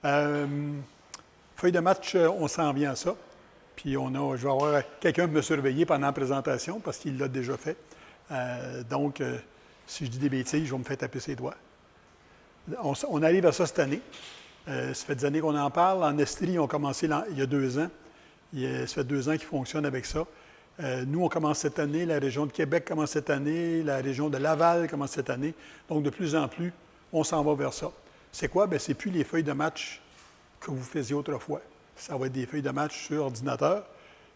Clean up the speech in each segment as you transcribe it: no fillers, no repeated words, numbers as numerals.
Feuille de match, on s'en vient à ça. Puis je vais avoir quelqu'un me surveiller pendant la présentation parce qu'il l'a déjà fait. Donc, si je dis des bêtises, je vais me faire taper ses doigts. On arrive à ça cette année. Ça fait des années qu'on en parle. En Estrie, ils ont commencé il y a 2 ans. Ça fait 2 ans qu'ils fonctionnent avec ça. Nous, on commence cette année. La région de Québec commence cette année. La région de Laval commence cette année. Donc, de plus en plus, on s'en va vers ça. C'est quoi? Bien, c'est plus les feuilles de match que vous faisiez autrefois. Ça va être des feuilles de match sur ordinateur.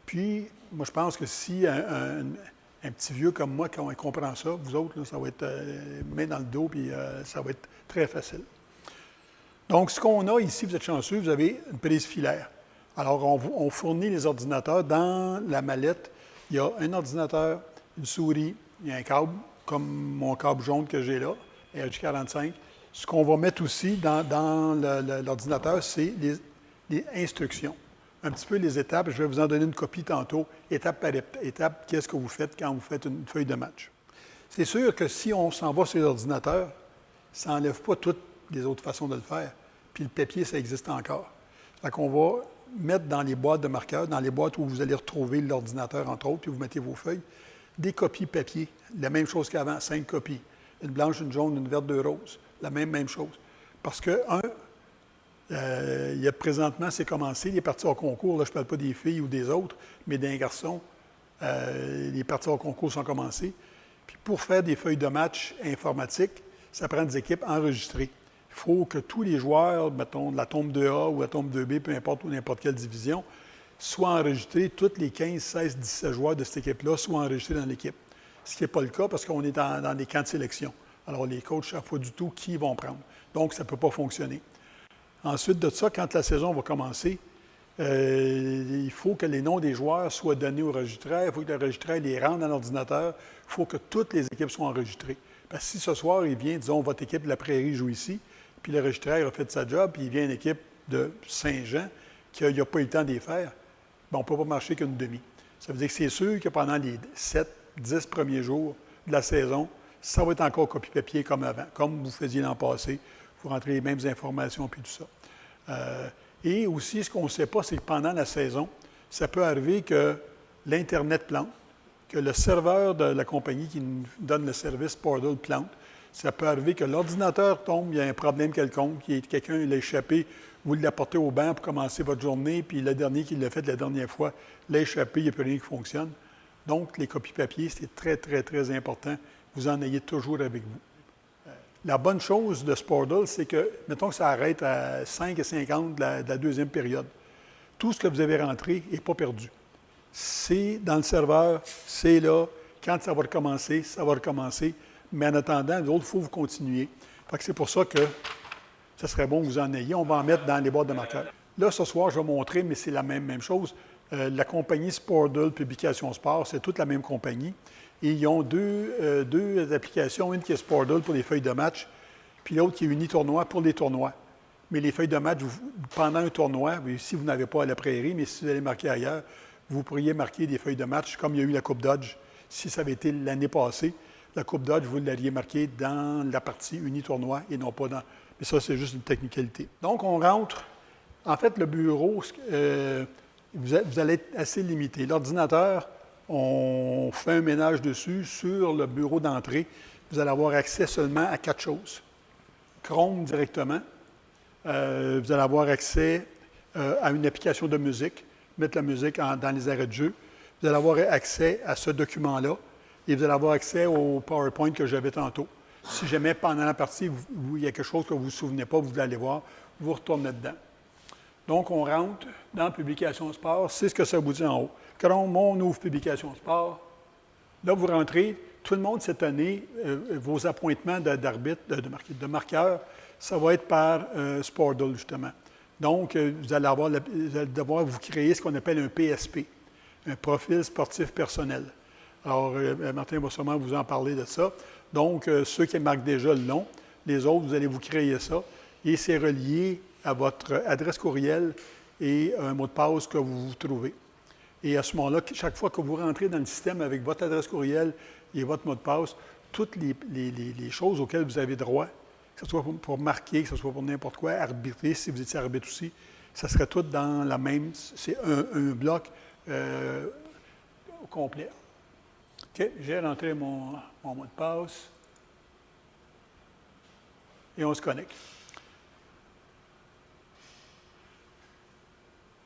Puis, moi, je pense que si un petit vieux comme moi qui comprend ça, vous autres, là, ça va être main dans le dos, puis ça va être très facile. Donc, ce qu'on a ici, vous êtes chanceux, vous avez une prise filaire. Alors, on fournit les ordinateurs. Dans la mallette, il y a un ordinateur, une souris, il y a un câble, comme mon câble jaune que j'ai là, RJ45. Ce qu'on va mettre aussi dans l'ordinateur, c'est les instructions. Un petit peu les étapes. Je vais vous en donner une copie tantôt, étape par étape, qu'est-ce que vous faites quand vous faites une feuille de match. C'est sûr que si on s'en va sur l'ordinateur, ça n'enlève pas toutes les autres façons de le faire. Puis le papier, ça existe encore. Fait qu'on va mettre dans les boîtes de marqueurs, dans les boîtes où vous allez retrouver l'ordinateur, entre autres, puis vous mettez vos feuilles, des copies papier. La même chose qu'avant, 5 copies. Une blanche, une jaune, une verte, 2 roses. La même chose. Parce que, il y a présentement, c'est commencé, les parties hors concours, là, je ne parle pas des filles ou des autres, mais d'un garçon, les parties hors concours sont commencées. Puis pour faire des feuilles de match informatiques, ça prend des équipes enregistrées. Il faut que tous les joueurs, mettons, de la tombe 2A ou la tombe 2B, peu importe, ou n'importe quelle division, soient enregistrés, tous les 15, 16, 17 joueurs de cette équipe-là soient enregistrés dans l'équipe. Ce qui n'est pas le cas parce qu'on est dans des camps de sélection. Alors, les coachs ne savent pas du tout qui ils vont prendre. Donc, ça ne peut pas fonctionner. Ensuite de ça, quand la saison va commencer, il faut que les noms des joueurs soient donnés au registraire. Il faut que le registraire les rentre dans l'ordinateur. Il faut que toutes les équipes soient enregistrées. Parce que si ce soir, il vient, disons, votre équipe de la Prairie joue ici, puis le registraire a fait sa job, puis il vient une équipe de Saint-Jean qui n'a pas eu le temps de les faire, bien, on ne peut pas marcher qu'une demi. Ça veut dire que c'est sûr que pendant les 7, 10 premiers jours de la saison, ça va être encore copie-papier comme avant, comme vous faisiez l'an passé. Vous rentrez les mêmes informations, puis tout ça. Et aussi, ce qu'on ne sait pas, c'est que pendant la saison, ça peut arriver que l'Internet plante, que le serveur de la compagnie qui nous donne le service Sportal plante. Ça peut arriver que l'ordinateur tombe, il y a un problème quelconque, quelqu'un l'a échappé, vous l'apportez au banc pour commencer votre journée, puis le dernier qui l'a fait la dernière fois l'a échappé, il n'y a plus rien qui fonctionne. Donc, les copies papier, c'est très, très, très important. Vous en ayez toujours avec vous. La bonne chose de Sportal, c'est que, mettons que ça arrête à 5h50 de la deuxième période. Tout ce que vous avez rentré n'est pas perdu. C'est dans le serveur, c'est là. Quand ça va recommencer, ça va recommencer. Mais en attendant, nous autres, il faut vous continuer. Fait que c'est pour ça que ce serait bon que vous en ayez. On va en mettre dans les boîtes de marqueurs. Là, ce soir, je vais montrer, mais c'est la même chose. La compagnie Sportal Publication Sport, c'est toute la même compagnie. Et ils ont deux applications, une qui est Sportal pour les feuilles de match, puis l'autre qui est Unitournoi pour les tournois. Mais les feuilles de match, pendant un tournoi, si vous n'avez pas à la Prairie, mais si vous allez marquer ailleurs, vous pourriez marquer des feuilles de match comme il y a eu la Coupe Dodge. Si ça avait été l'année passée, la Coupe Dodge, vous l'auriez marquée dans la partie Unitournoi et non pas dans... Mais ça, c'est juste une technicalité. Donc, on rentre. En fait, le bureau, vous allez être assez limité. L'ordinateur, on fait un ménage dessus. Sur le bureau d'entrée, vous allez avoir accès seulement à 4 choses. Chrome directement. Vous allez avoir accès à une application de musique, mettre la musique dans les arrêts de jeu. Vous allez avoir accès à ce document-là et vous allez avoir accès au PowerPoint que j'avais tantôt. Si jamais pendant la partie, il y a quelque chose que vous ne vous souvenez pas, vous voulez aller voir, vous retournez dedans. Donc, on rentre dans Publication Sport. C'est ce que ça vous dit en haut. Chrome, on ouvre Publication Sport. Là, vous rentrez. Tout le monde, cette année, vos appointements d'arbitre, de marqueur, ça va être par Sportal, justement. Donc, vous allez devoir vous créer ce qu'on appelle un PSP, un profil sportif personnel. Alors, Martin va sûrement vous en parler de ça. Donc, ceux qui marquent déjà le long, les autres, vous allez vous créer ça. Et c'est relié à votre adresse courriel et un mot de passe que vous trouvez. Et à ce moment-là, chaque fois que vous rentrez dans le système avec votre adresse courriel et votre mot de passe, toutes les choses auxquelles vous avez droit, que ce soit pour marquer, que ce soit pour n'importe quoi, arbitrer, si vous étiez arbitre aussi, ça serait tout dans la même, c'est un bloc au complet. OK, j'ai rentré mon mot de passe et on se connecte.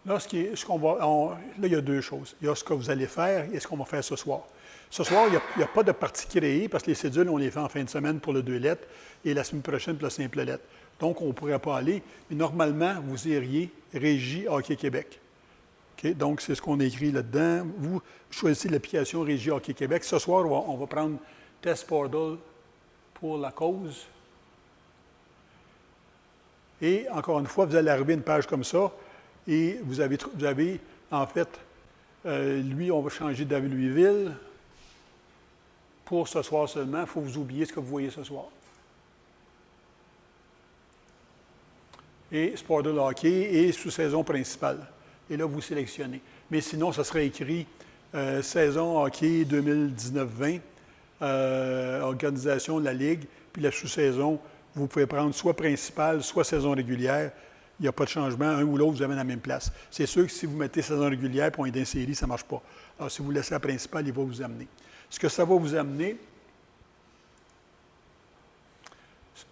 Là, là, il y a deux choses. Il y a ce que vous allez faire et ce qu'on va faire ce soir. Ce soir, il n'y a pas de partie créée parce que les cédules, on les fait en fin de semaine pour le 2 lettres et la semaine prochaine pour le simple lettre. Donc, on ne pourrait pas aller. Mais normalement, vous iriez Régie Hockey Québec. Okay? Donc, c'est ce qu'on a écrit là-dedans. Vous choisissez l'application Régie Hockey Québec. Ce soir, on va prendre Test Portal pour la cause. Et encore une fois, vous allez arriver à une page comme ça. Et vous avez en fait, lui, on va changer de Louisville. Pour ce soir seulement, il faut vous oublier ce que vous voyez ce soir. Et Sport de hockey et sous-saison principale. Et là, vous sélectionnez. Mais sinon, ça serait écrit saison hockey 2019-20, organisation de la Ligue, puis la sous-saison, vous pouvez prendre soit principale, soit saison régulière. Il n'y a pas de changement. Un ou l'autre vous amène à la même place. C'est sûr que si vous mettez saison régulière et on est dans une série, ça ne marche pas. Alors, si vous laissez la principale, il va vous amener. Ce que ça va vous amener,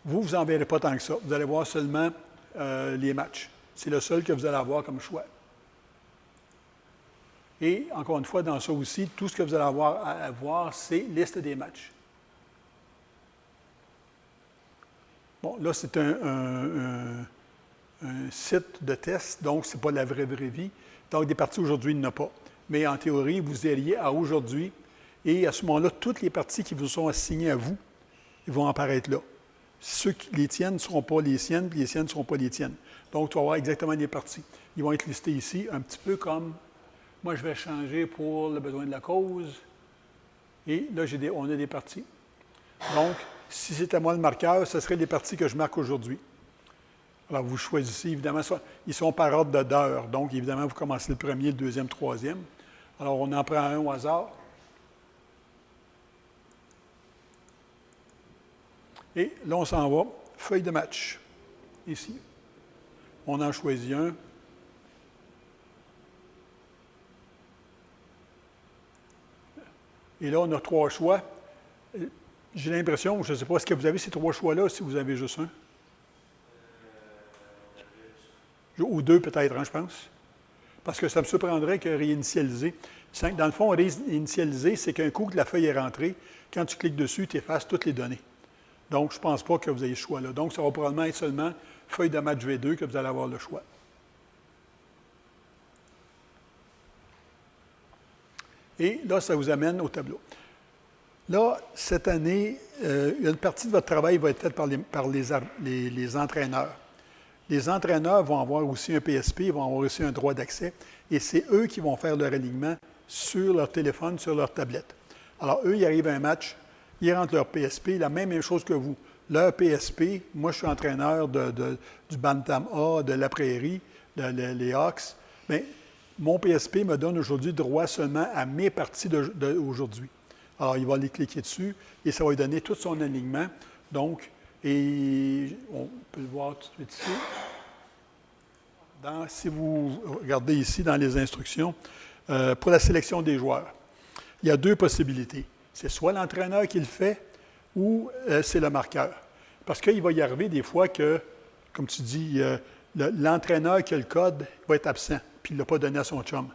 vous n'en verrez pas tant que ça. Vous allez voir seulement les matchs. C'est le seul que vous allez avoir comme choix. Et, encore une fois, dans ça aussi, tout ce que vous allez avoir à voir, c'est liste des matchs. Bon, là, c'est un site de test, donc ce n'est pas la vraie vie. Donc, des parties aujourd'hui, il n'y en a pas. Mais en théorie, vous iriez à aujourd'hui, et à ce moment-là, toutes les parties qui vous sont assignées à vous, ils vont apparaître là. Les tiennes ne seront pas les siennes, puis les siennes ne seront pas les tiennes. Donc, tu vas avoir exactement les parties. Ils vont être listés ici, un petit peu comme, moi, je vais changer pour le besoin de la cause, et là, on a des parties. Donc, si c'était moi le marqueur, ce serait les parties que je marque aujourd'hui. Alors, vous choisissez, évidemment, ils sont par ordre d'heure. Donc, évidemment, vous commencez le premier, le deuxième, le troisième. Alors, on en prend un au hasard. Et là, on s'en va. Feuille de match. Ici. On en choisit un. Et là, on a 3 choix. J'ai l'impression, je ne sais pas, est-ce que vous avez ces 3 choix-là, si vous avez juste un? Ou 2 peut-être, hein, je pense. Parce que ça me surprendrait que réinitialiser. Dans le fond, réinitialiser, c'est qu'un coup que la feuille est rentrée, quand tu cliques dessus, tu effaces toutes les données. Donc, je ne pense pas que vous ayez ce choix-là. Donc, ça va probablement être seulement feuille de match V2 que vous allez avoir le choix. Et là, ça vous amène au tableau. Là, cette année, une partie de votre travail va être faite par les entraîneurs. Les entraîneurs vont avoir aussi un PSP, ils vont avoir aussi un droit d'accès, et c'est eux qui vont faire leur alignement sur leur téléphone, sur leur tablette. Alors, eux, ils arrivent à un match, ils rentrent leur PSP, la même chose que vous. Leur PSP, moi, je suis entraîneur du Bantam A, de la Prairie, les Hawks, mais mon PSP me donne aujourd'hui droit seulement à mes parties d'aujourd'hui. Alors, il va aller cliquer dessus et ça va lui donner tout son alignement. Donc, et on peut le voir tout de suite ici. Si vous regardez ici dans les instructions, pour la sélection des joueurs, il y a 2 possibilités. C'est soit l'entraîneur qui le fait ou c'est le marqueur. Parce qu'il va y arriver des fois que, comme tu dis, l'entraîneur qui a le code va être absent, puis il ne l'a pas donné à son chum.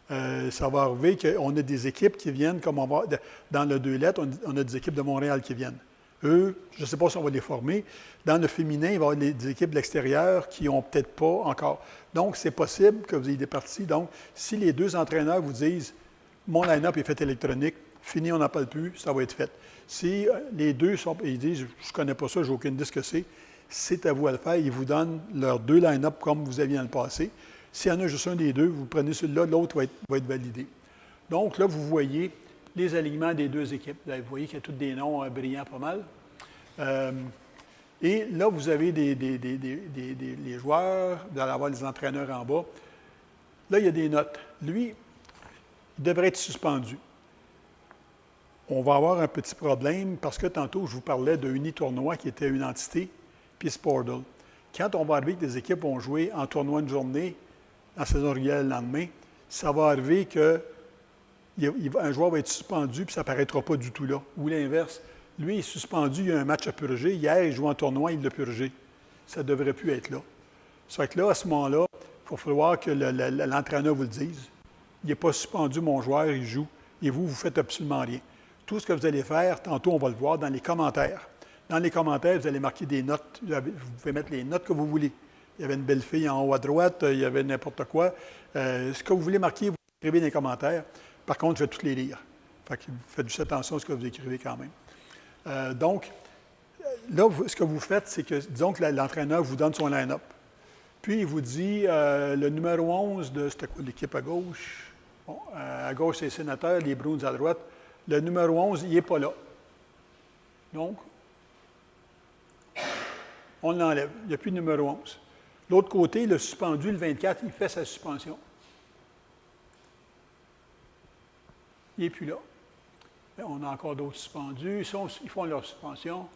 Ça va arriver qu'on a des équipes qui viennent, comme on va dans le 2 lettres, on a des équipes de Montréal qui viennent. Eux, je ne sais pas si on va les former. Dans le féminin, il va y avoir des équipes de l'extérieur qui n'ont peut-être pas encore. Donc, c'est possible que vous ayez des parties. Donc, si les 2 entraîneurs vous disent « Mon line-up est fait électronique, fini, on n'en parle plus, ça va être fait. » Si les 2 ils disent « Je ne connais pas ça, je n'ai aucune idée ce que c'est à vous à le faire. » Ils vous donnent leurs 2 line-up comme vous aviez dans le passé. S'il y en a juste un des 2, vous prenez celui-là, l'autre va être validé. Donc, là, vous voyez les alignements des 2 équipes. Là, vous voyez qu'il y a tous des noms brillants pas mal. Et là, vous avez les joueurs, vous allez avoir les entraîneurs en bas. Là, il y a des notes. Lui, il devrait être suspendu. On va avoir un petit problème parce que tantôt, je vous parlais de Unitournoi qui était une entité puis Sportle. Quand on va arriver que des équipes vont jouer en tournoi une journée, en saison régulière le lendemain, ça va arriver qu'un joueur va être suspendu, puis ça n'apparaîtra pas du tout là. Ou l'inverse, lui il est suspendu, il y a un match à purger. Hier, il joue en tournoi, il l'a purgé. Ça ne devrait plus être là. Ça fait que là, à ce moment-là, il va falloir que l'entraîneur vous le dise. Il n'est pas suspendu, mon joueur, il joue. Et vous, vous ne faites absolument rien. Tout ce que vous allez faire, tantôt, on va le voir dans les commentaires. Dans les commentaires, vous allez marquer des notes. Vous pouvez mettre les notes que vous voulez. Il y avait une belle fille en haut à droite, il y avait n'importe quoi. Ce que vous voulez marquer, vous écrivez dans les commentaires. Par contre, je vais toutes les lire. Fait que faites juste attention à ce que vous écrivez quand même. Donc, là, ce que vous faites, c'est que, disons que l'entraîneur vous donne son line-up. Puis, il vous dit, le numéro 11 de, c'était quoi, l'équipe à gauche? Bon, à gauche, c'est les sénateurs, les Bruins à droite. Le numéro 11, il n'est pas là. Donc, on l'enlève. Il n'y a plus de numéro 11. L'autre côté, le suspendu, le 24, il fait sa suspension. Il n'est plus là. On a encore d'autres suspendus. Ils font leur suspension.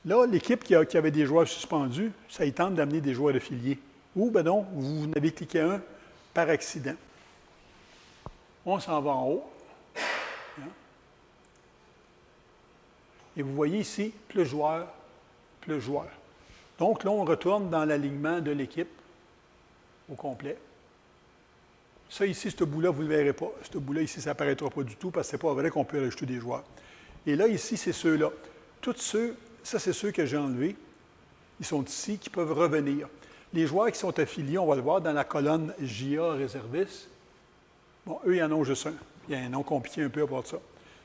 Là, l'équipe qui avait des joueurs suspendus, ça y tente d'amener des joueurs affiliés. Ou, ben non, vous en avez cliqué un par accident. On s'en va en haut. Et vous voyez ici, plus joueurs, plus joueurs. Donc là, on retourne dans l'alignement de l'équipe au complet. Ça ici, ce bout-là, vous ne le verrez pas. Ce bout-là ici, ça n'apparaîtra pas du tout parce que ce n'est pas vrai qu'on peut rajouter des joueurs. Et là, ici, c'est ceux-là. Tous ceux, ça, c'est ceux que j'ai enlevés. Ils sont ici, qui peuvent revenir. Les joueurs qui sont affiliés, on va le voir dans la colonne JA réservistes. Bon, eux, ils en ont juste un. Il y a un nom compliqué un peu à part de ça.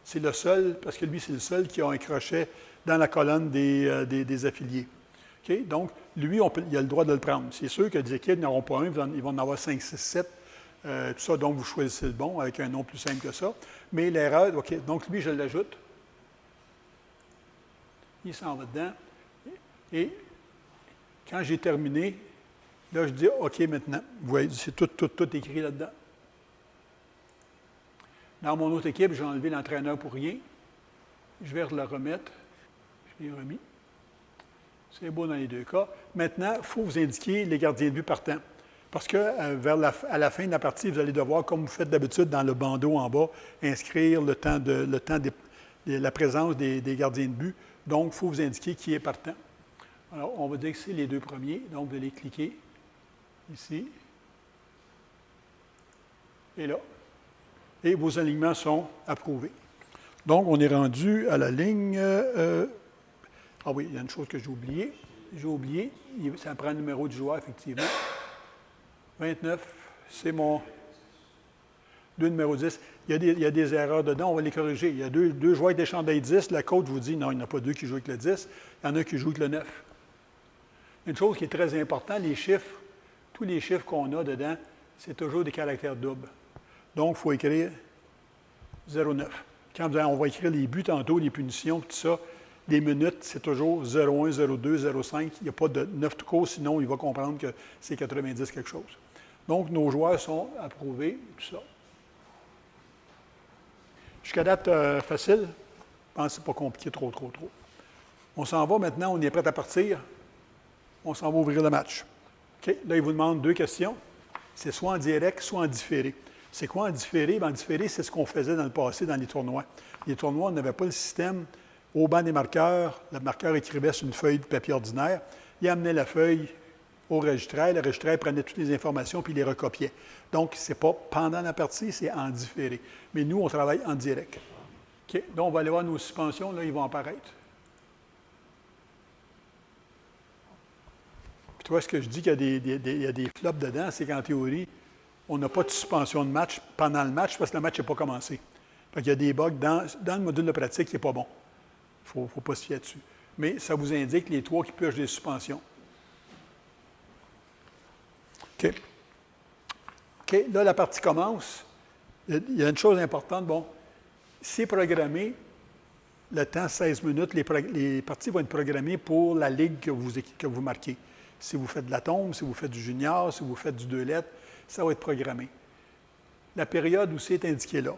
C'est le seul, parce que lui, c'est le seul qui a un crochet dans la colonne des affiliés. Okay? Donc, lui, il a le droit de le prendre. C'est sûr que des équipes n'auront pas un, ils vont en avoir 5, 6, 7. Tout ça, donc, vous choisissez le bon avec un nom plus simple que ça. Mais l'erreur, OK, donc lui, je l'ajoute. Il s'en va dedans. Et quand j'ai terminé, là, je dis OK maintenant. Vous voyez, c'est tout écrit là-dedans. Dans mon autre équipe, j'ai enlevé l'entraîneur pour rien. Je vais le remettre. Je l'ai remis. C'est beau dans les deux cas. Maintenant, il faut vous indiquer les gardiens de but partants. Parce que à la fin de la partie, vous allez devoir, comme vous faites d'habitude dans le bandeau en bas, inscrire le temps de la présence des gardiens de but. Donc, il faut vous indiquer qui est partant. Alors, on va dire que c'est les deux premiers. Donc, vous allez cliquer ici et là. Et vos alignements sont approuvés. Donc, on est rendu à la ligne... ah oui, il y a une chose que j'ai oubliée. J'ai oublié, ça prend le numéro du joueur, effectivement. 29, c'est mon... 2 numéro 10. Il y a des erreurs dedans, on va les corriger. Il y a deux joueurs avec des chandails 10. La coach vous dit, non, il n'y en a pas deux qui jouent avec le 10. Il y en a un qui joue avec le 9. Une chose qui est très importante, les chiffres, tous les chiffres qu'on a dedans, c'est toujours des caractères doubles. Donc, il faut écrire 0,9. Quand on va écrire les buts tantôt, les punitions, tout ça, les minutes, c'est toujours 0,1, 0,2, 0,5. Il n'y a pas de 9 tout court, sinon il va comprendre que c'est 90 quelque chose. Donc, nos joueurs sont approuvés, tout ça. Jusqu'à date, facile. Je pense que ce n'est pas compliqué trop. On s'en va maintenant, on est prêt à partir. On s'en va ouvrir le match. OK? Là, il vous demande 2 questions. C'est soit en direct, soit en différé. C'est quoi en différé? Bien, en différé, c'est ce qu'on faisait dans le passé dans les tournois. Les tournois, on n'avait pas le système. Au banc des marqueurs, le marqueur écrivait sur une feuille de papier ordinaire. Il amenait la feuille au registraire. Le registraire prenait toutes les informations puis les recopiait. Donc, ce n'est pas pendant la partie, c'est en différé. Mais nous, on travaille en direct. OK? Donc, on va aller voir nos suspensions. Là, ils vont apparaître. Puis, toi, ce que je dis qu'il y a des flops dedans, c'est qu'en théorie, on n'a pas de suspension de match pendant le match parce que le match n'est pas commencé. Fait qu'il y a des bugs dans le module de pratique qui n'est pas bon. Il ne faut pas se fier dessus. Mais ça vous indique les 3 qui purgent des suspensions. OK. OK, là, la partie commence. Il y a une chose importante. Bon, c'est programmé, le temps 16 minutes, les parties vont être programmées pour la ligue que vous marquez. Si vous faites de la tombe, si vous faites du junior, si vous faites du 2 lettres, ça va être programmé. La période aussi est indiquée là.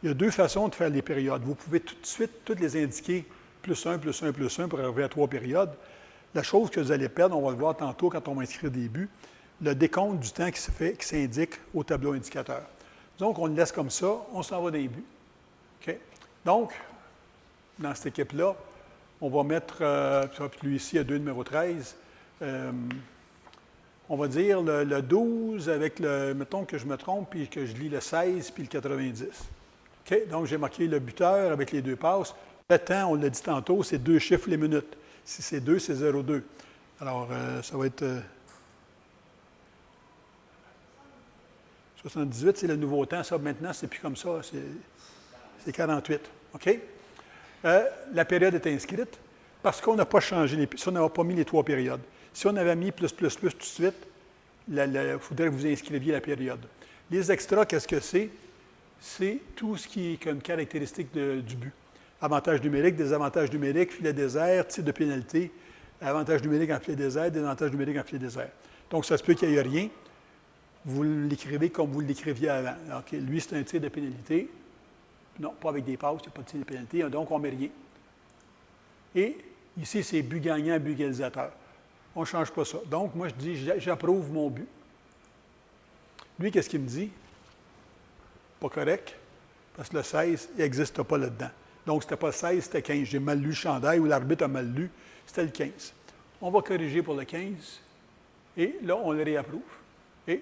Il y a 2 façons de faire les périodes. Vous pouvez tout de suite toutes les indiquer, +1, +1, +1, pour arriver à 3 périodes. La chose que vous allez perdre, on va le voir tantôt quand on va inscrire des buts, le décompte du temps qui s'indique au tableau indicateur. Donc, on le laisse comme ça, on s'en va dans les buts. OK? Donc, dans cette équipe-là, on va mettre, puis lui ici, il y a 2 numéro 13. On va dire le 12 avec le, mettons que je me trompe, puis que je lis le 16 puis le 90. OK? Donc, j'ai marqué le buteur avec les 2 passes. Le temps, on l'a dit tantôt, c'est 2 chiffres les minutes. Si c'est 2, c'est 0,2. Alors, ça va être 78, c'est le nouveau temps. Ça, maintenant, c'est plus comme ça. C'est 48. OK? La période est inscrite parce qu'on n'a pas changé, si on n'avait pas mis les 3 périodes. Si on avait mis plus tout de suite, il faudrait que vous inscriviez la période. Les extras, qu'est-ce que c'est? C'est tout ce qui est comme caractéristique du but. Avantage numérique, désavantage numérique, filet désert, type de pénalité, avantage numérique en filet désert, désavantage numérique en filet désert. Donc, ça se peut qu'il n'y ait rien. Vous l'écrivez comme vous l'écriviez avant. OK, lui, c'est un tir de pénalité. Non, pas avec des passes, il n'y a pas de tir de pénalité, donc on ne met rien. Et ici, c'est but gagnant, but égalisateur. On ne change pas ça. Donc, moi, je dis, j'approuve mon but. Lui, qu'est-ce qu'il me dit? Pas correct, parce que le 16, il n'existe pas là-dedans. Donc, ce n'était pas 16, c'était 15. J'ai mal lu le chandail ou l'arbitre a mal lu, c'était le 15. On va corriger pour le 15, et là, on le réapprouve. Et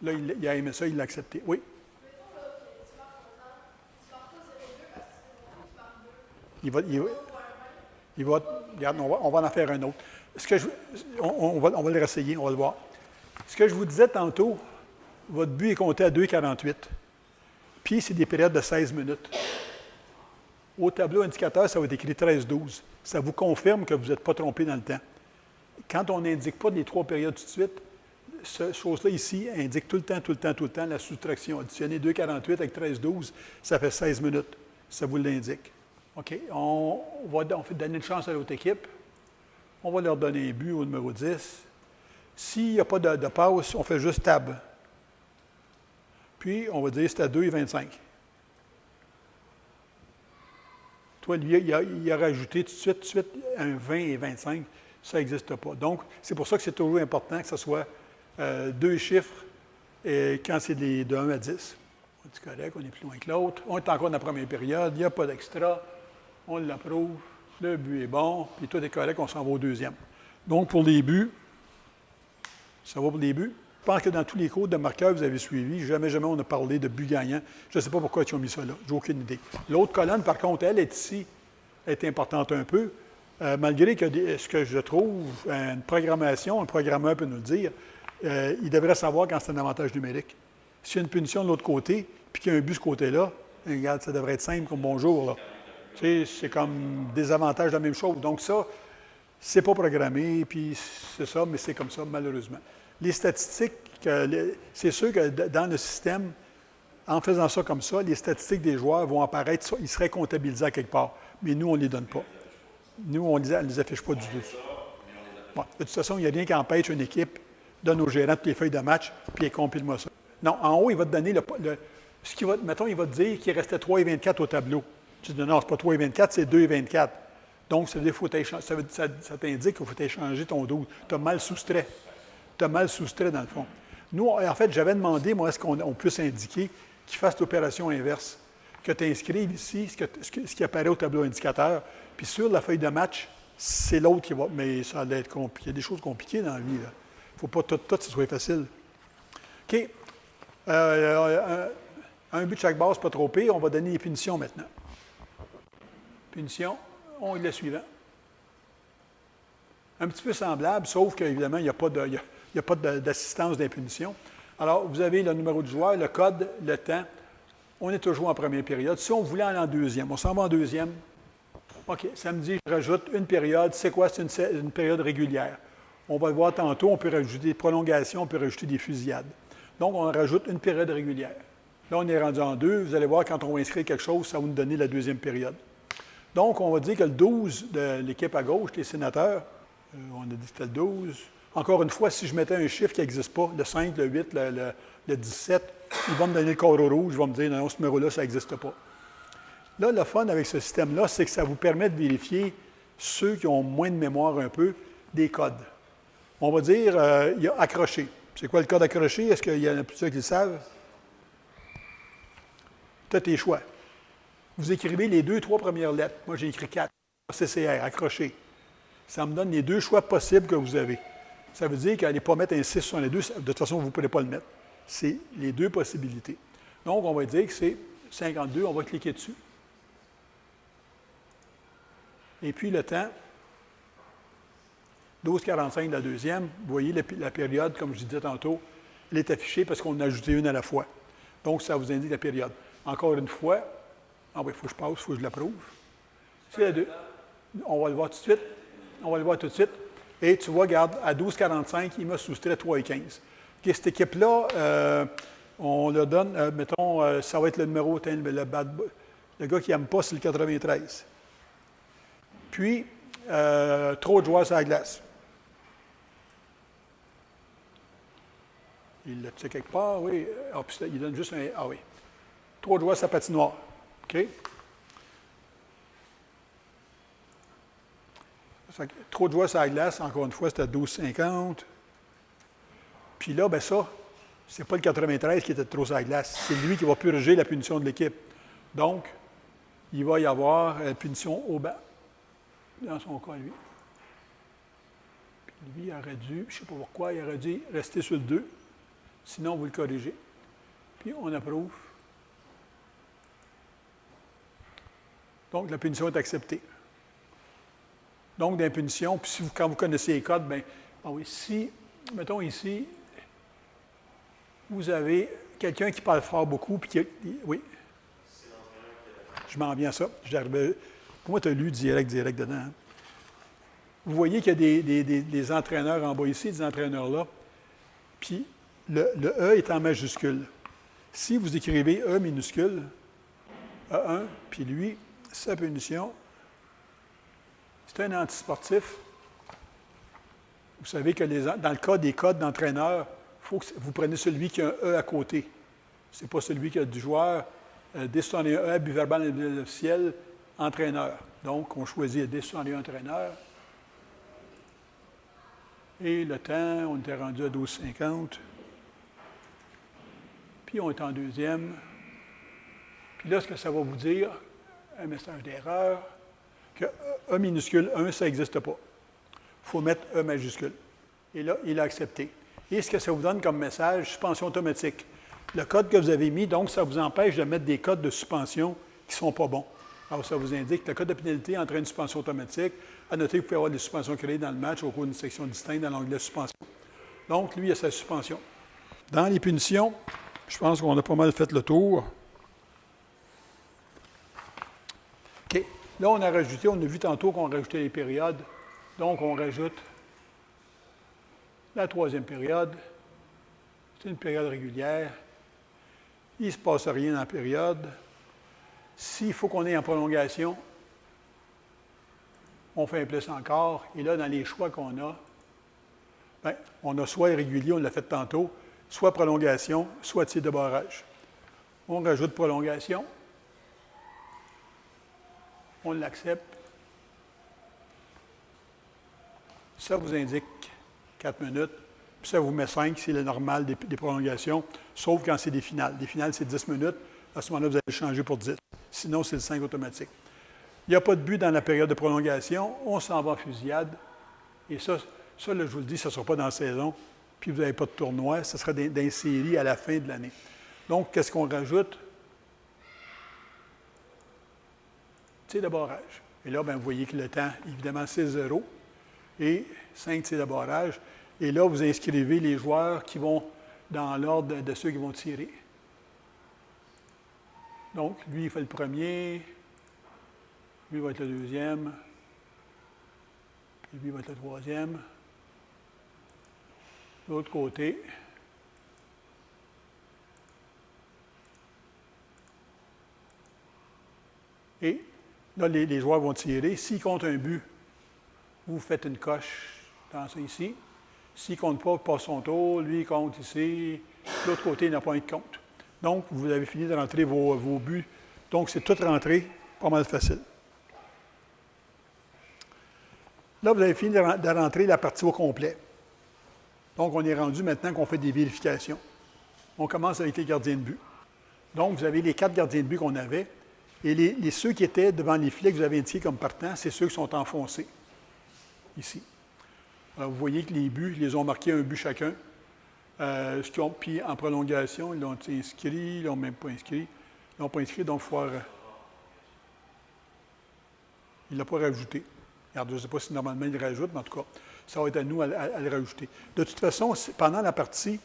là, il a aimé ça, il l'a accepté. Oui? Regarde, on va en faire un autre. On va le réessayer, on va le voir. Ce que je vous disais tantôt, votre but est compté à 2,48. Puis, c'est des périodes de 16 minutes. Au tableau indicateur, ça va être écrit 13-12. Ça vous confirme que vous n'êtes pas trompé dans le temps. Quand on n'indique pas les 3 périodes tout de suite, cette chose-là ici indique tout le temps la soustraction. Additionner 2,48 avec 13-12, ça fait 16 minutes. Ça vous l'indique. OK. On va donner une chance à l'autre équipe. On va leur donner un but au numéro 10. S'il n'y a pas de passe, on fait juste tab. Puis, on va dire que c'est à 2,25. Toi, lui, il a rajouté tout de suite un 20 et 25. Ça n'existe pas. Donc, c'est pour ça que c'est toujours important que ce soit 2 chiffres et quand c'est de 1 à 10. C'est correct, on est plus loin que l'autre. On est encore dans la première période, il n'y a pas d'extra. On l'approuve, le but est bon, puis tout est correct, on s'en va au deuxième. Donc, pour les buts, ça va pour les buts. Je pense que dans tous les cours de marqueurs que vous avez suivis, jamais on a parlé de but gagnant. Je ne sais pas pourquoi ils ont mis ça là, j'ai aucune idée. L'autre colonne, par contre, elle est ici, est importante un peu, malgré que ce que je trouve, une programmation, un programmeur peut nous le dire, il devrait savoir quand c'est un avantage numérique. S'il y a une punition de l'autre côté, puis qu'il y a un but de ce côté-là, regarde, ça devrait être simple comme bonjour, là. Tu sais, c'est comme des avantages de la même chose. Donc ça, c'est pas programmé, puis c'est ça, mais c'est comme ça, malheureusement. Les statistiques, c'est sûr que dans le système, en faisant ça comme ça, les statistiques des joueurs vont apparaître, ils seraient comptabilisés à quelque part, mais nous, on ne les donne pas. Nous, on ne les affiche pas du tout. Bon, de toute façon, il n'y a rien qui empêche une équipe de nos gérants toutes les feuilles de match, puis compile-moi ça. Non, en haut, il va te donner mettons, il va te dire qu'il restait 3,24 au tableau. Tu dis, non, ce n'est pas 3,24, c'est 2,24. Donc, ça veut dire ça t'indique qu'il faut échanger ton 12. Tu as mal soustrait. Tu as mal soustrait, dans le fond. Nous, en fait, j'avais demandé, moi, est-ce qu'on puisse indiquer qu'il fasse l'opération inverse, que tu inscrives ici ce qui apparaît au tableau indicateur, puis sur la feuille de match, c'est l'autre qui va. Mais ça allait être compliqué. Il y a des choses compliquées dans la vie. Il ne faut pas tout que ce soit facile. OK. Un but de chaque base, pas trop pire. On va donner les punitions maintenant. Punition, on est le suivant. Un petit peu semblable, sauf qu'évidemment, il n'y a pas d'assistance d'impunition. Alors, vous avez le numéro de joueur, le code, le temps. On est toujours en première période. Si on voulait aller en deuxième, on s'en va en deuxième. OK, ça me dit, je rajoute une période. C'est quoi? C'est une période régulière. On va le voir tantôt, on peut rajouter des prolongations, on peut rajouter des fusillades. Donc, on rajoute une période régulière. Là, on est rendu en 2. Vous allez voir, quand on va inscrire quelque chose, ça va nous donner la deuxième période. Donc, on va dire que le 12 de l'équipe à gauche, les sénateurs, on a dit que c'était le 12. Encore une fois, si je mettais un chiffre qui n'existe pas, le 5, le 8, le 17, ils vont me donner le carreau rouge, ils vont me dire, non, ce numéro-là, ça n'existe pas. Là, le fun avec ce système-là, c'est que ça vous permet de vérifier ceux qui ont moins de mémoire un peu, des codes. On va dire, il y a accroché. C'est quoi le code accroché? Est-ce qu'il y en a plusieurs qui le savent? Tu as tes choix. Vous écrivez les 2, 3 premières lettres. Moi, j'ai écrit 4. CCR, accroché. Ça me donne les 2 choix possibles que vous avez. Ça veut dire qu'allez pas mettre un 6 sur les 2. De toute façon, vous ne pourrez pas le mettre. C'est les 2 possibilités. Donc, on va dire que c'est 52. On va cliquer dessus. Et puis, le temps, 12h45 la deuxième. Vous voyez, la période, comme je disais tantôt, elle est affichée parce qu'on a ajouté une à la fois. Donc, ça vous indique la période. Encore une fois, ah oui, il faut que je passe, il faut que je l'approuve. C'est la 2. On va le voir tout de suite. On va le voir tout de suite. Et tu vois, regarde, à 12h45, il m'a soustrait 3,15. Okay, cette équipe-là, on le donne, mettons, ça va être le numéro, le gars qui n'aime pas, c'est le 93. Puis, trop de joueurs sur la glace. Il le sait quelque part, oui. Ah, puis il donne juste un. Ah oui. Trop de joueurs sur la patinoire. OK? Trop de joueurs sur la glace, encore une fois, c'était à 12,50. Puis là, bien ça, c'est pas le 93 qui était trop sur la glace. C'est lui qui va purger la punition de l'équipe. Donc, il va y avoir punition au banc. Dans son cas, lui. Puis lui, il aurait dû, je ne sais pas pourquoi, il aurait dû rester sur le 2. Sinon, vous le corrigez. Puis, on approuve. Donc, la punition est acceptée. Donc, dans la punition, puis si quand vous connaissez les codes, bien, ah oui, si, mettons ici, vous avez quelqu'un qui parle fort beaucoup, puis qui. Oui. Je m'en viens à ça. Pour moi, tu as lu direct dedans. Hein? Vous voyez qu'il y a des entraîneurs en bas ici, des entraîneurs là. Puis, le E est en majuscule. Si vous écrivez E minuscule, E1, puis lui, sa punition, c'est un antisportif. Vous savez que dans le cas des codes d'entraîneur, il faut que vous preniez celui qui a un E à côté. Ce n'est pas celui qui a du joueur. D61 abus verbal et officiel, entraîneur. Donc, on choisit D61 entraîneur. Et le temps, on était rendu à 12,50. Puis, on est en deuxième. Puis là, ce que ça va vous dire, un message d'erreur, que E minuscule 1, ça n'existe pas. Il faut mettre E majuscule. Et là, il a accepté. Et ce que ça vous donne comme message, suspension automatique. Le code que vous avez mis, donc, ça vous empêche de mettre des codes de suspension qui ne sont pas bons. Alors, ça vous indique que le code de pénalité entraîne une suspension automatique. À noter que vous pouvez avoir des suspensions créées dans le match au cours d'une section distincte dans l'onglet suspension. Donc, lui, il a sa suspension. Dans les punitions, je pense qu'on a pas mal fait le tour. OK. Là, on a rajouté, on a vu tantôt qu'on rajoutait les périodes. Donc, on rajoute la troisième période. C'est une période régulière. Il ne se passe rien dans la période. S'il faut qu'on ait en prolongation, on fait un plus encore. Et là, dans les choix qu'on a, bien, on a soit irrégulier, on l'a fait tantôt, soit prolongation, soit tir de barrage. On rajoute prolongation. On l'accepte. Ça vous indique 4 minutes. Puis ça vous met 5, c'est le normal des prolongations, sauf quand c'est des finales. Des finales, c'est 10 minutes. À ce moment-là, vous allez changer pour 10. Sinon, c'est le 5 automatique. Il n'y a pas de but dans la période de prolongation. On s'en va en fusillade. Et ça là, je vous le dis, ça ne sera pas dans la saison. Puis vous n'avez pas de tournoi. Ça sera dans une série à la fin de l'année. Donc, qu'est-ce qu'on rajoute? Tir de barrage. Et là, bien, vous voyez que le temps, évidemment, c'est 0. Et 5 tirs de barrage. Et là, vous inscrivez les joueurs qui vont dans l'ordre de ceux qui vont tirer. Donc, lui, il fait le premier. Lui va être le deuxième. Puis lui va être le troisième. De l'autre côté. Et là, les joueurs vont tirer. S'ils comptent un but, vous faites une coche dans ça ici. S'il ne compte pas, il passe son tour. Lui, il compte ici. De l'autre côté, il n'a pas un compte. Donc, vous avez fini de rentrer vos buts. Donc, c'est tout rentré, pas mal facile. Là, vous avez fini de rentrer la partie au complet. Donc, on est rendu maintenant qu'on fait des vérifications. On commence avec les gardiens de but. Donc, vous avez les 4 gardiens de but qu'on avait. Et ceux qui étaient devant les filets que vous avez indiqués comme partants, c'est ceux qui sont enfoncés, ici. Alors, vous voyez que les buts, ils les ont marqués un but chacun. Puis en prolongation, ils l'ont inscrit, ils ne l'ont même pas inscrit. Ils ne l'ont pas inscrit, donc il faut il ne l'a pas rajouté. Regarde, je ne sais pas si normalement il le rajoute, mais en tout cas, ça va être à nous à le rajouter. De toute façon, pendant la partie,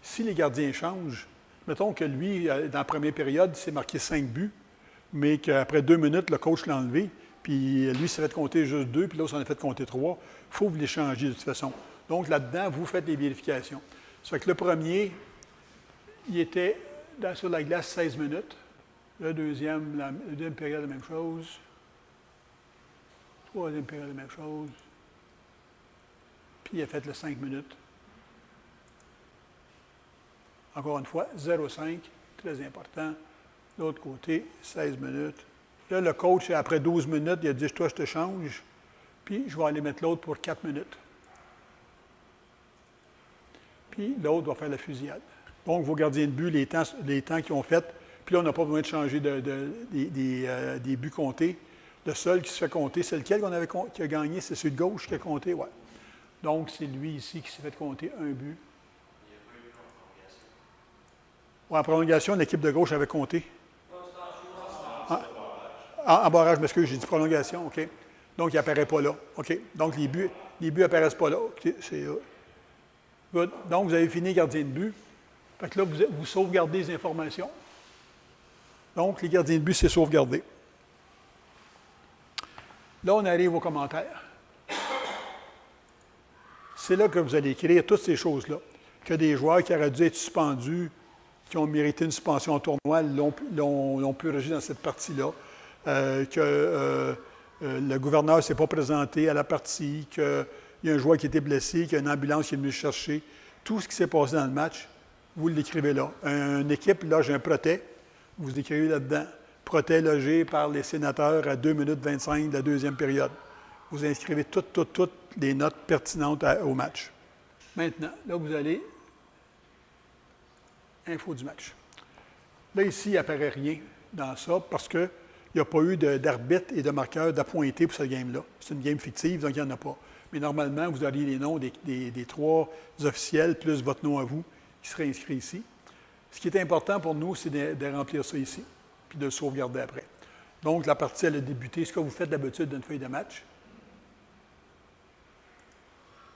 si les gardiens changent, mettons que lui, dans la première période, il s'est marqué 5 buts, mais qu'après 2 minutes, le coach l'a enlevé, puis lui, il s'est fait compter juste 2, puis l'autre s'en a fait compter 3. Il faut vous les changer de toute façon. Donc là-dedans, vous faites les vérifications. Ça fait que le premier, il était sur la glace 16 minutes. La deuxième période, la même chose. Troisième période, la même chose. Puis il a fait le 5 minutes. Encore une fois, 0,5, très important. L'autre côté, 16 minutes. Là, le coach, après 12 minutes, il a dit, toi, je te change, puis je vais aller mettre l'autre pour 4 minutes. Puis l'autre va faire la fusillade. Donc, vos gardiens de but, les temps qu'ils ont fait, puis là, on n'a pas besoin de changer des buts comptés. Le seul qui se fait compter, c'est lequel qui a gagné, c'est celui de gauche qui a compté, oui. Donc, c'est lui ici qui s'est fait compter un but. En prolongation, l'équipe de gauche avait compté. En barrage, je m'excuse, j'ai dit prolongation, OK. Donc, il n'apparaît pas là. OK. Donc, les buts n'apparaissent pas là. OK, c'est good. Donc, vous avez fini gardien de but. Fait que là, vous sauvegardez les informations. Donc, les gardiens de but, c'est sauvegardé. Là, on arrive aux commentaires. C'est là que vous allez écrire toutes ces choses-là. Que des joueurs qui auraient dû être suspendus, qui ont mérité une suspension en tournoi, l'ont purgé dans cette partie-là. Que le gouverneur ne s'est pas présenté à la partie, qu'il y a un joueur qui était blessé, qu'il y a une ambulance qui est venue le chercher. Tout ce qui s'est passé dans le match, vous l'écrivez là. Une équipe, là, j'ai un protège, vous l'écrivez là-dedans. Protège logé par les sénateurs à 2 minutes 25 de la deuxième période. Vous inscrivez toutes les notes pertinentes au match. Maintenant, là, vous allez info du match. Là, ici, il n'apparaît rien dans ça parce qu'il n'y a pas eu d'arbitre et de marqueur d'appointé pour cette game-là. C'est une game fictive, donc il n'y en a pas. Mais normalement, vous auriez les noms des 3 officiels plus votre nom à vous qui seraient inscrits ici. Ce qui est important pour nous, c'est de remplir ça ici, puis de le sauvegarder après. Donc, la partie, elle a débuté. Ce que vous faites d'habitude d'une feuille de match.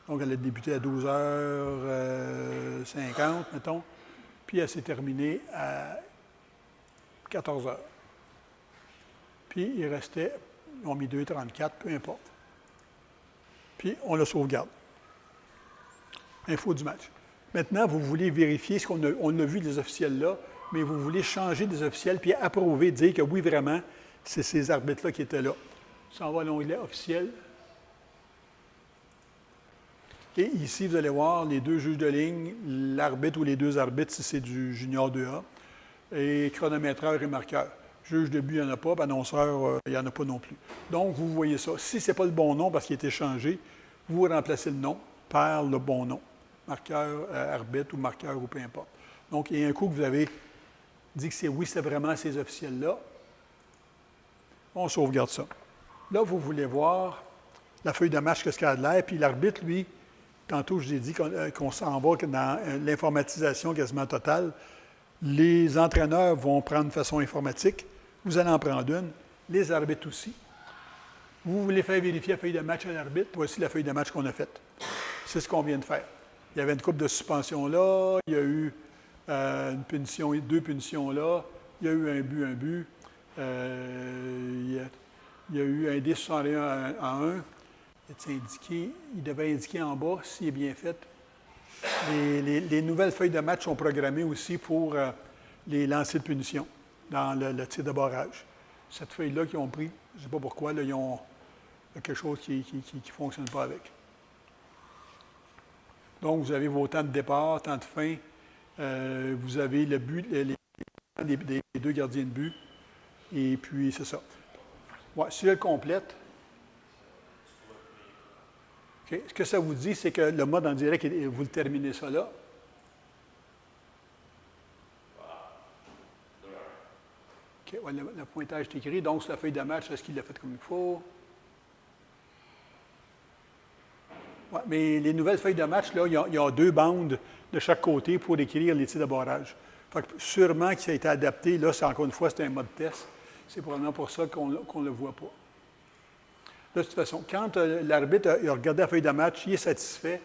Donc, elle a débuté à 12h50, mettons. Puis, elle s'est terminée à 14h. Puis, il restait, ils ont mis 2h34, peu importe. Puis, on le sauvegarde. Info du match. Maintenant, vous voulez vérifier ce qu'on a vu des officiels là, mais vous voulez changer des officiels puis approuver, dire que oui, vraiment, c'est ces arbitres-là qui étaient là. Ça va à l'onglet officiel. Et ici, vous allez voir les 2 juges de ligne, l'arbitre ou les 2 arbitres si c'est du junior 2A, et chronométreur et marqueur. Juge de but, il n'y en a pas, puis annonceur, il n'y en a pas non plus. Donc, vous voyez ça. Si ce n'est pas le bon nom parce qu'il a été changé, vous remplacez le nom par le bon nom. Marqueur, arbitre ou marqueur ou peu importe. Donc, il y a un coup que vous avez dit que c'est vraiment ces officiels-là, on sauvegarde ça. Là, vous voulez voir la feuille de match, qu'est-ce qu'elle a de l'air, puis l'arbitre, lui, tantôt, je vous ai dit qu'on s'en va dans l'informatisation quasiment totale. Les entraîneurs vont prendre de façon informatique, vous allez en prendre une, les arbitres aussi. Vous voulez faire vérifier la feuille de match à l'arbitre, voici la feuille de match qu'on a faite. C'est ce qu'on vient de faire. Il y avait une coupe de suspension là, il y a eu une punition, 2 punitions là, il y a eu un but. Il y a eu un D61 à 1. Il devait indiquer en bas s'il est bien fait. Les nouvelles feuilles de match sont programmées aussi pour les lancers de punition dans le tir de barrage. Cette feuille-là qu'ils ont pris, je ne sais pas pourquoi, là, il y a quelque chose qui ne fonctionne pas avec. Donc, vous avez vos temps de départ, temps de fin, vous avez le but, les des 2 gardiens de but, et puis c'est ça. Ouais, si elle complète, OK. Ce que ça vous dit, c'est que le mode en direct, vous le terminez ça là. OK. Ouais, le pointage est écrit. Donc, sur la feuille de match, est-ce qu'il l'a fait comme il faut? Ouais, mais les nouvelles feuilles de match, là, il y a 2 bandes de chaque côté pour écrire les tirs de barrage. Fait que sûrement que ça a été adapté. Là, encore une fois, c'est un mode test. C'est probablement pour ça qu'on ne le voit pas. De toute façon, quand l'arbitre a regardé la feuille de match, il est satisfait.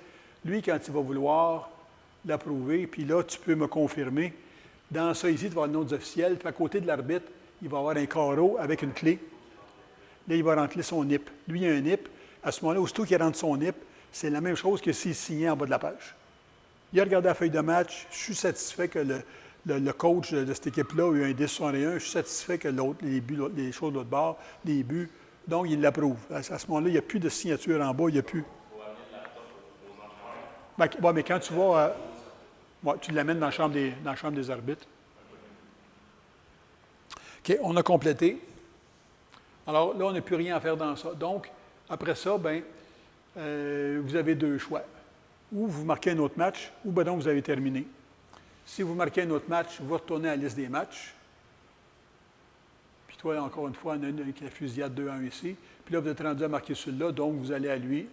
Lui, quand il va vouloir l'approuver, puis là, tu peux me confirmer. Dans ça ici, tu vas avoir le nom des officiels. Puis à côté de l'arbitre, il va avoir un carreau avec une clé. Là, il va rentrer son NIP. Lui, il a un NIP. À ce moment-là, aussitôt qu'il rentre son NIP, c'est la même chose que s'il signait en bas de la page. Il a regardé la feuille de match. Je suis satisfait que le coach de cette équipe-là a eu un 10-61. Je suis satisfait que les choses de l'autre bord, les buts, donc il l'approuve. À ce moment-là, il n'y a plus de signature en bas, il n'y a plus. Mais quand tu vas, tu l'amènes dans la chambre des arbitres. OK, on a complété. Alors là, on n'a plus rien à faire dans ça. Donc, après ça, vous avez 2 choix. Ou vous marquez un autre match, ou donc vous avez terminé. Si vous marquez un autre match, vous retournez à la liste des matchs. Puis toi, encore une fois, on a la fusillade 2-1 ici. Puis là, vous êtes rendu à marquer celui-là, donc vous allez à lui.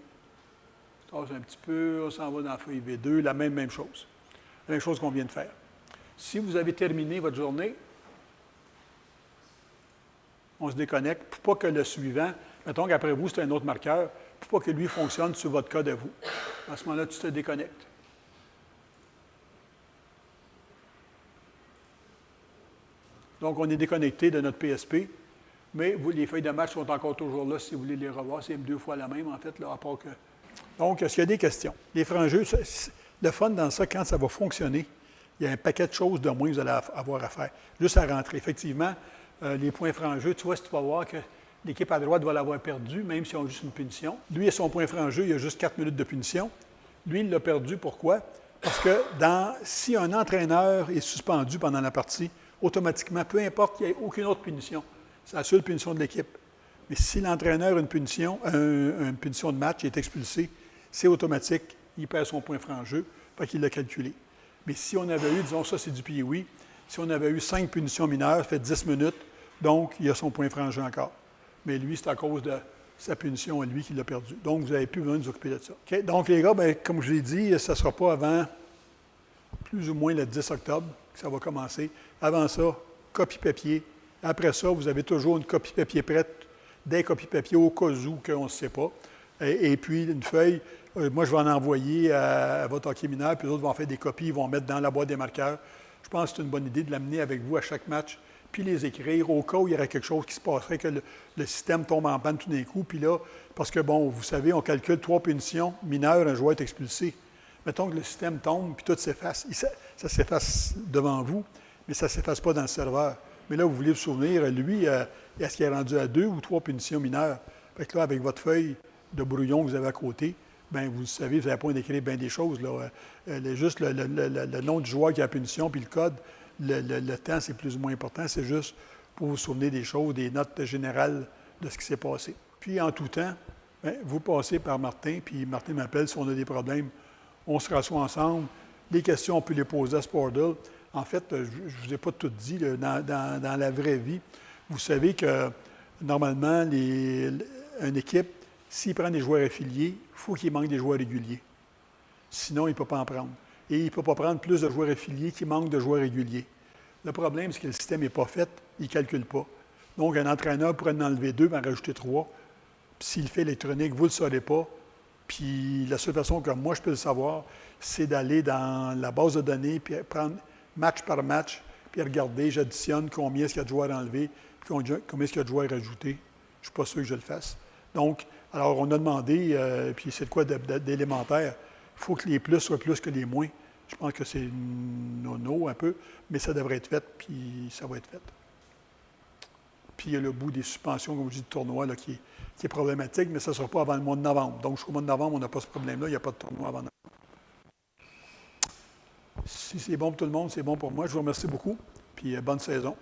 On tasse un petit peu, on s'en va dans la feuille V2, la même chose. La même chose qu'on vient de faire. Si vous avez terminé votre journée, on se déconnecte pour pas que le suivant, mettons qu'après vous, c'est un autre marqueur, pour pas que lui fonctionne sur votre code à vous. À ce moment-là, tu te déconnectes. Donc, on est déconnecté de notre PSP, mais les feuilles de match sont encore toujours là si vous voulez les revoir. C'est 2 fois la même, en fait, là, à part que... Donc, est-ce qu'il y a des questions? Les francs-jeux, le fun dans ça, quand ça va fonctionner, il y a un paquet de choses de moins que vous allez avoir à faire. Juste à rentrer. Effectivement, les points francs-jeux, tu vois, si tu vas voir que l'équipe à droite va l'avoir perdu, même s'ils ont juste une punition. Lui, à son point franc-jeu, il a juste 4 minutes de punition. Lui, il l'a perdu. Pourquoi? Parce que si un entraîneur est suspendu pendant la partie, automatiquement, peu importe qu'il n'y ait aucune autre punition, c'est la seule punition de l'équipe. Mais si l'entraîneur a une punition de match et est expulsé, c'est automatique, il perd son point franc-jeu, fait qu'il l'a calculé. Mais si on avait eu, disons ça c'est du pee-wee, si on avait eu 5 punitions mineures, ça fait 10 minutes, donc il a son point franc-jeu encore. Mais lui, c'est à cause de sa punition à lui qu'il l'a perdu. Donc, vous n'avez plus besoin de vous occuper de ça. Okay? Donc, les gars, comme je l'ai dit, ça ne sera pas avant plus ou moins le 10 octobre que ça va commencer. Avant ça, copie papier. Après ça, vous avez toujours une copie papier prête, des copies papier au cas où qu'on ne sait pas. Et puis, une feuille, moi, je vais en envoyer à votre hockey mineur, puis les autres vont en faire des copies, ils vont mettre dans la boîte des marqueurs. Je pense que c'est une bonne idée de l'amener avec vous à chaque match, puis les écrire au cas où il y aurait quelque chose qui se passerait, que le système tombe en panne tout d'un coup. Puis là, parce que, bon, vous savez, on calcule 3 punitions mineures, un joueur est expulsé. Mettons que le système tombe, puis tout s'efface. Ça s'efface devant vous, mais ça ne s'efface pas dans le serveur. Mais là, vous voulez vous souvenir, lui, est-ce qu'il est rendu à 2 ou 3 punitions mineures? Fait que là, avec votre feuille de brouillon que vous avez à côté, bien, vous savez, vous n'avez pas d'écrire bien des choses. Là. Juste le nom du joueur qui a la punition, puis le code, le temps, c'est plus ou moins important. C'est juste pour vous souvenir des choses, des notes générales de ce qui s'est passé. Puis, en tout temps, bien, vous passez par Martin, puis Martin m'appelle si on a des problèmes. On se rassoit ensemble. Les questions, on peut les poser à Sportle. En fait, je ne vous ai pas tout dit. Là, dans la vraie vie, vous savez que, normalement, une équipe, s'il prend des joueurs affiliés, il faut qu'il manque des joueurs réguliers. Sinon, il ne peut pas en prendre. Et il ne peut pas prendre plus de joueurs affiliés qu'il manque de joueurs réguliers. Le problème, c'est que le système n'est pas fait, il ne calcule pas. Donc, un entraîneur pourrait en enlever 2, en rajouter 3. Puis, s'il le fait électronique, vous ne le saurez pas. Puis, la seule façon que moi, je peux le savoir, c'est d'aller dans la base de données, puis prendre match par match, puis regarder, j'additionne combien est-ce qu'il y a de joueurs enlevés, puis combien est-ce qu'il y a de joueurs ajoutés. Je ne suis pas sûr que je le fasse. Donc, alors, on a demandé, puis c'est de quoi d'élémentaire? Il faut que les plus soient plus que les moins. Je pense que c'est nono un peu, mais ça devrait être fait, puis ça va être fait. Puis il y a le bout des suspensions, comme je dis, de tournoi là, qui est problématique, mais ça ne sera pas avant le mois de novembre. Donc, jusqu'au mois de novembre, on n'a pas ce problème-là, il n'y a pas de tournoi avant novembre. Si c'est bon pour tout le monde, c'est bon pour moi. Je vous remercie beaucoup, puis bonne saison.